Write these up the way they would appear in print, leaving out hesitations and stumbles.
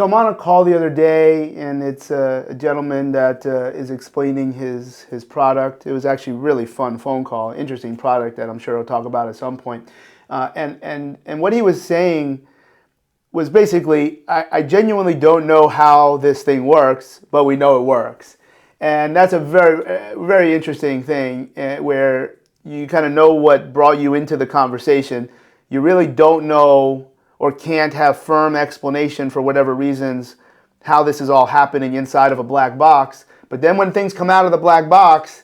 So I'm on a call the other day, and it's a gentleman that is explaining his product. It was actually a really fun phone call, interesting product that I'm sure I'll talk about at some point. And what he was saying was basically, I genuinely don't know how this thing works, but we know it works. And that's a very, very interesting thing where you kind of know what brought you into the conversation. You really don't know or can't have firm explanation for whatever reasons how this is all happening inside of a black box. But then when things come out of the black box,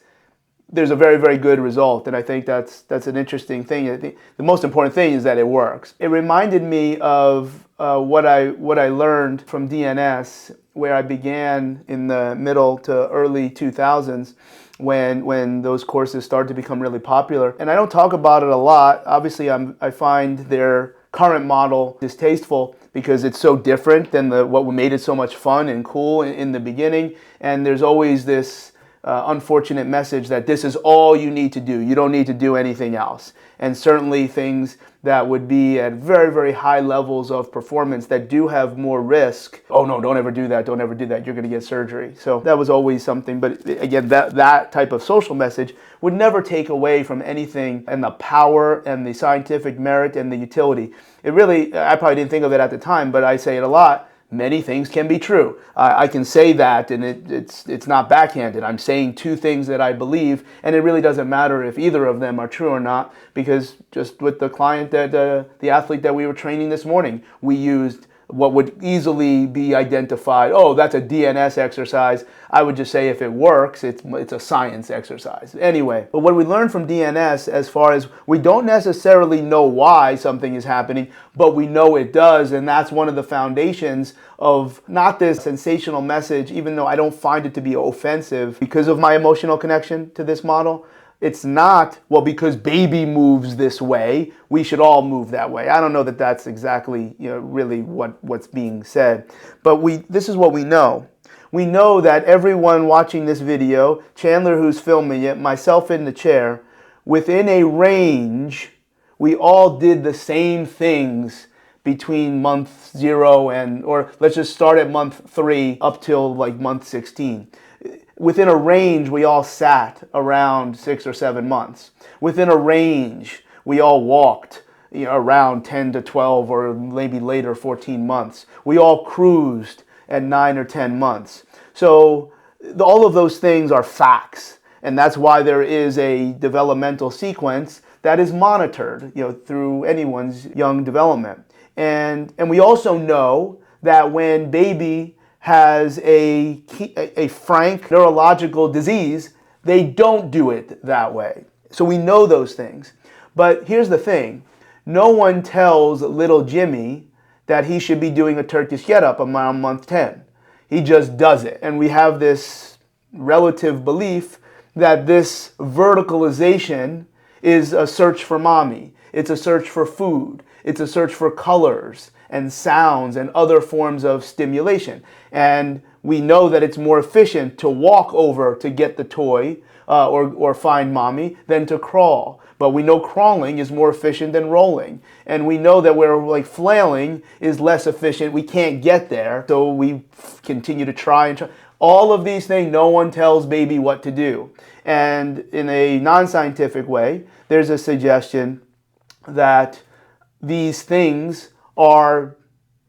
there's a very, very good result. And I think that's an interesting thing. I think the most important thing is that it works. It reminded me of what I learned from DNS, where I began in the middle to early 2000s when those courses started to become really popular. And I don't talk about it a lot. Obviously, I find their current model distasteful because it's so different than what made it so much fun and cool in the beginning. And there's always this unfortunate message that this is all you need to do. You don't need to do anything else. And certainly things that would be at very, very high levels of performance that do have more risk. Oh no, don't ever do that. Don't ever do that. You're going to get surgery. So that was always something. But again, that type of social message would never take away from anything and the power and the scientific merit and the utility. It really, I probably didn't think of it at the time, but I say it a lot. Many things can be true. I can say that, and it's not backhanded. I'm saying two things that I believe, and it really doesn't matter if either of them are true or not, because just with the client the athlete that we were training this morning, we used what would easily be identified. Oh, that's a DNS exercise. I would just say if it works, it's a science exercise. Anyway, but what we learned from DNS, as far as we don't necessarily know why something is happening, but we know it does, and that's one of the foundations of not this sensational message, even though I don't find it to be offensive because of my emotional connection to this model. It's not, well, because baby moves this way, we should all move that way. I don't know that that's exactly, really what's being said. But this is what we know. We know that everyone watching this video, Chandler who's filming it, myself in the chair, within a range, we all did the same things between month 0 or let's just start at month 3 up till like month 16. Within a range, we all sat around 6 or 7 months. Within a range, we all walked around 10 to 12 or maybe later 14 months. We all cruised at 9 or 10 months. So all of those things are facts. And that's why there is a developmental sequence that is monitored through anyone's young development. And we also know that when baby has a frank neurological disease, they don't do it that way. So we know those things. But here's the thing. No one tells little Jimmy that he should be doing a Turkish get-up around month 10. He just does it. And we have this relative belief that this verticalization is a search for mommy. It's a search for food. It's a search for colors and sounds and other forms of stimulation. And we know that it's more efficient to walk over to get the toy or find mommy than to crawl. But we know crawling is more efficient than rolling. And we know that where flailing is less efficient, we can't get there. So we continue to try and try. All of these things, no one tells baby what to do. And in a non-scientific way, there's a suggestion that these things are,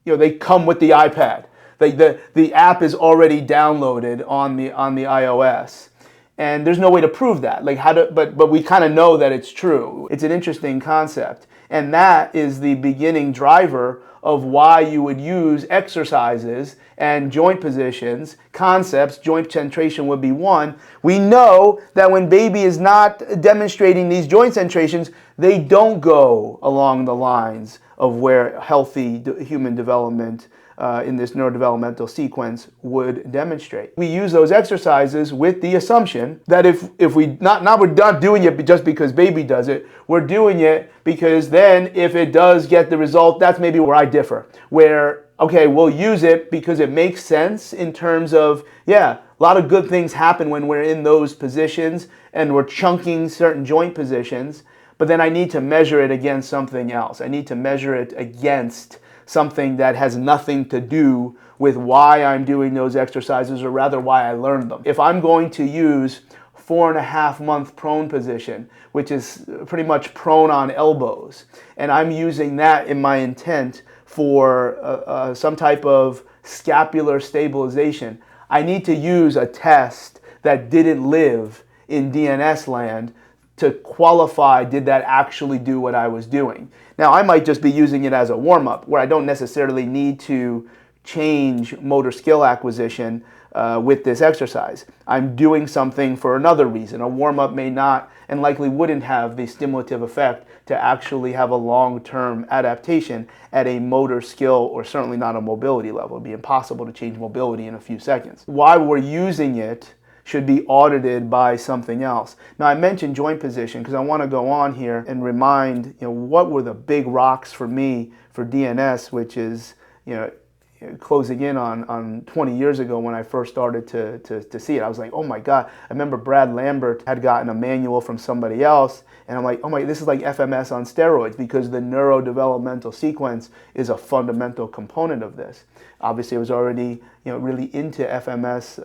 they come with the iPad. The app is already downloaded on the iOS. And there's no way to prove that. But we kind of know that it's true. It's an interesting concept. And that is the beginning driver of why you would use exercises and joint positions, concepts. Joint centration would be one. We know that when baby is not demonstrating these joint centrations, they don't go along the lines of where healthy human development in this neurodevelopmental sequence would demonstrate. We use those exercises with the assumption that if we're not doing it just because baby does it, we're doing it because then if it does get the result, that's maybe where I differ. Where, okay, we'll use it because it makes sense in terms of, a lot of good things happen when we're in those positions and we're chunking certain joint positions, but then I need to measure it against something else. I need to measure it against something that has nothing to do with why I'm doing those exercises, or rather why I learned them. If I'm going to use 4.5-month prone position, which is pretty much prone on elbows, and I'm using that in my intent for some type of scapular stabilization, I need to use a test that didn't live in DNS land to qualify, did that actually do what I was doing? Now, I might just be using it as a warm-up where I don't necessarily need to change motor skill acquisition with this exercise. I'm doing something for another reason. A warm-up may not and likely wouldn't have the stimulative effect to actually have a long-term adaptation at a motor skill, or certainly not a mobility level. It'd be impossible to change mobility in a few seconds. Why we're using it should be audited by something else. Now, I mentioned joint position because I want to go on here and remind, what were the big rocks for me for DNS, which is, closing in on 20 years ago when I first started to see it. I was like, oh my God. I remember Brad Lambert had gotten a manual from somebody else, and I'm like, oh my, this is like FMS on steroids, because the neurodevelopmental sequence is a fundamental component of this. Obviously, I was already really into FMS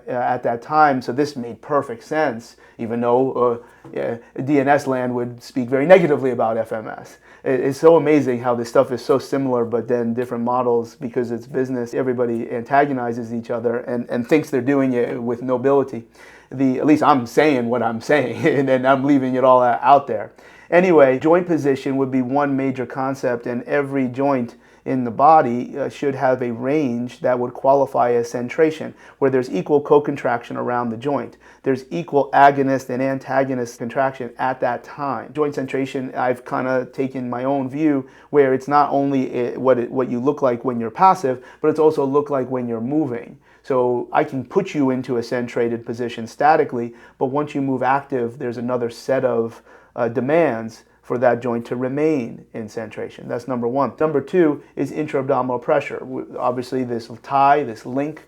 at that time, so this made perfect sense, even though DNS land would speak very negatively about FMS. It's so amazing how this stuff is so similar, but then different models, because it's business, everybody antagonizes each other and thinks they're doing it with nobility. At least I'm saying what I'm saying, and then I'm leaving it all out there. Anyway, joint position would be one major concept, and every joint in the body should have a range that would qualify as centration, where there's equal co-contraction around the joint. There's equal agonist and antagonist contraction at that time. Joint centration, I've kind of taken my own view, where it's not only what you look like when you're passive, but it's also look like when you're moving. So I can put you into a centrated position statically, but once you move active, there's another set of demands for that joint to remain in centration. That's number one. Number two is intra-abdominal pressure. Obviously, this tie, this link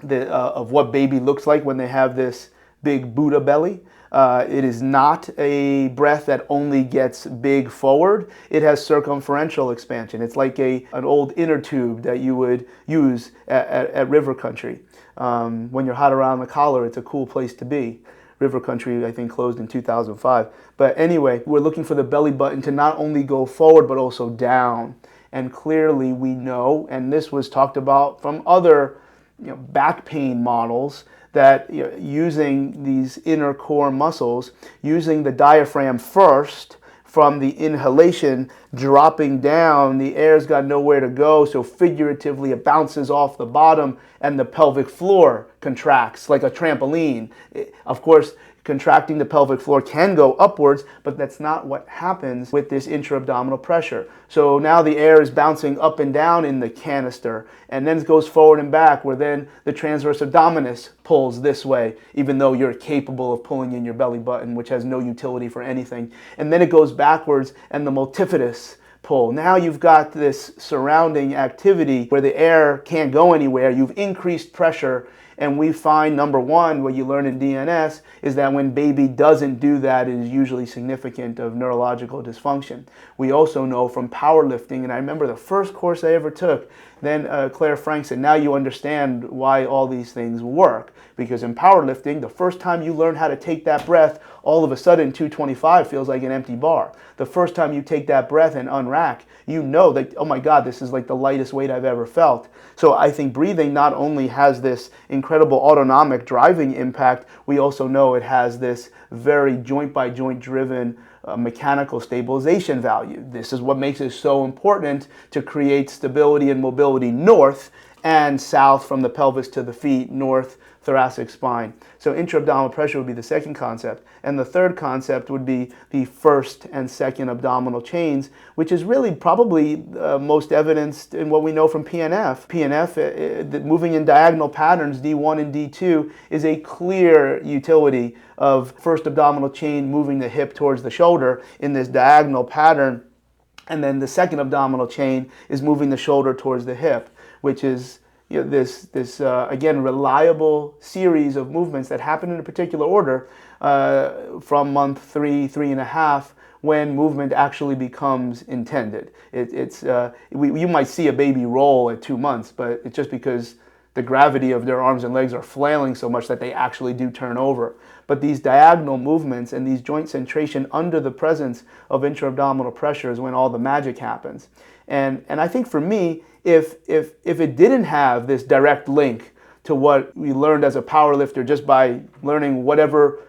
of what baby looks like when they have this big Buddha belly. It is not a breath that only gets big forward. It has circumferential expansion. It's like an old inner tube that you would use at river country. When you're hot around the collar, it's a cool place to be. River Country, I think, closed in 2005. But anyway, we're looking for the belly button to not only go forward, but also down. And clearly we know, and this was talked about from other back pain models, that using these inner core muscles, using the diaphragm first, from the inhalation dropping down, the air's got nowhere to go, so figuratively it bounces off the bottom and the pelvic floor contracts like a trampoline. Of course, contracting the pelvic floor can go upwards, but that's not what happens with this intra-abdominal pressure. So now the air is bouncing up and down in the canister, and then it goes forward and back, where then the transverse abdominis pulls this way, even though you're capable of pulling in your belly button, which has no utility for anything. And then it goes backwards, and the multifidus pull. Now you've got this surrounding activity where the air can't go anywhere. You've increased pressure. And we find, number one, what you learn in DNS is that when baby doesn't do that, it is usually significant of neurological dysfunction. We also know from powerlifting, and I remember the first course I ever took, then Claire Frank said, now you understand why all these things work. Because in powerlifting, the first time you learn how to take that breath, all of a sudden 225 feels like an empty bar. The first time you take that breath and unrack, you know that, oh my God, this is like the lightest weight I've ever felt. So I think breathing not only has this incredible autonomic driving impact, we also know it has this very joint by joint driven mechanical stabilization value. This is what makes it so important to create stability and mobility north and south from the pelvis to the feet, north thoracic spine. So intra-abdominal pressure would be the second concept. And the third concept would be the first and second abdominal chains, which is really probably most evidenced in what we know from PNF. PNF, moving in diagonal patterns, D1 and D2, is a clear utility of first abdominal chain moving the hip towards the shoulder in this diagonal pattern. And then the second abdominal chain is moving the shoulder towards the hip, which is again, reliable series of movements that happen in a particular order from month 3, 3.5, when movement actually becomes intended. You might see a baby roll at 2 months, but it's just because the gravity of their arms and legs are flailing so much that they actually do turn over. But these diagonal movements and these joint centration under the presence of intra-abdominal pressure is when all the magic happens. And I think for me, if it didn't have this direct link to what we learned as a power lifter just by learning whatever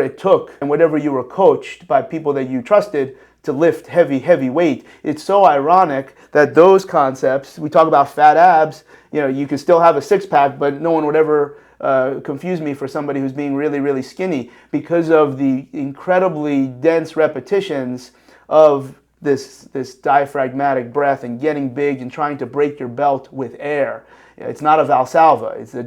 it took and whatever you were coached by people that you trusted to lift heavy weight, it's so ironic that those concepts, we talk about fat abs, you can still have a six-pack, but no one would ever confuse me for somebody who's being really skinny because of the incredibly dense repetitions of this diaphragmatic breath and getting big and trying to break your belt with air. It's not a Valsalva. It's a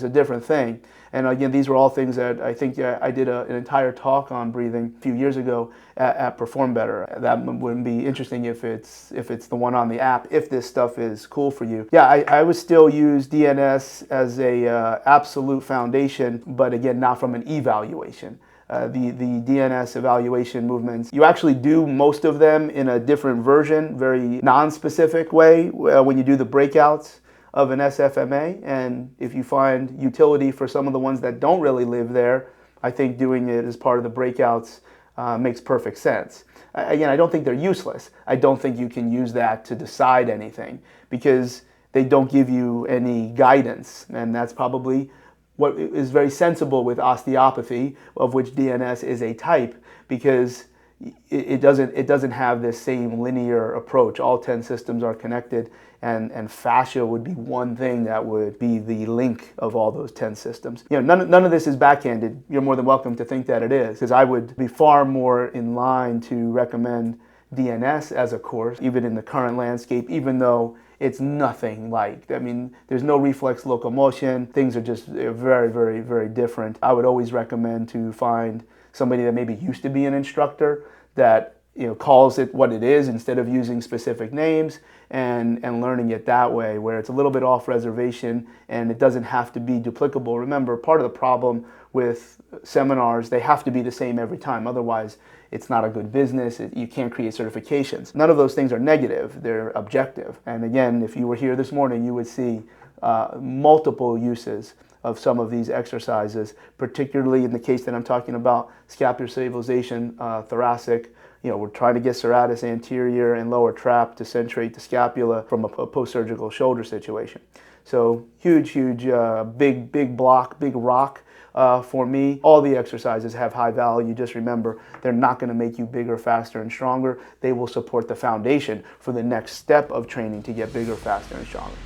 different thing. And again, these were all things that I think I did an entire talk on breathing a few years ago at Perform Better. That would be interesting if it's the one on the app, if this stuff is cool for you. Yeah, I would still use DNS as a absolute foundation, but again, not from an evaluation. The DNS evaluation movements, you actually do most of them in a different version, very non-specific way when you do the breakouts of an SFMA, and if you find utility for some of the ones that don't really live there, I think doing it as part of the breakouts makes perfect sense. Again, I don't think they're useless. I don't think you can use that to decide anything because they don't give you any guidance, and that's probably what is very sensible with osteopathy, of which DNS is a type, because it doesn't have this same linear approach. All 10 systems are connected, and fascia would be one thing that would be the link of all those 10 systems. None of this is backhanded. You're more than welcome to think that it is, because I would be far more in line to recommend DNS as a course, even in the current landscape, even though it's nothing like, there's no reflex locomotion. Things are just very different. I would always recommend to find somebody that maybe used to be an instructor that calls it what it is instead of using specific names, and learning it that way, where it's a little bit off reservation and it doesn't have to be duplicable. Remember, part of the problem with seminars, they have to be the same every time. Otherwise, it's not a good business. You can't create certifications. None of those things are negative. They're objective. And again, if you were here this morning, you would see multiple uses of some of these exercises, particularly in the case that I'm talking about, scapular stabilization, thoracic. We're trying to get serratus anterior and lower trap to centrate the scapula from a post-surgical shoulder situation. So huge, big block, big rock for me. All the exercises have high value. Just remember, they're not going to make you bigger, faster, and stronger. They will support the foundation for the next step of training to get bigger, faster, and stronger.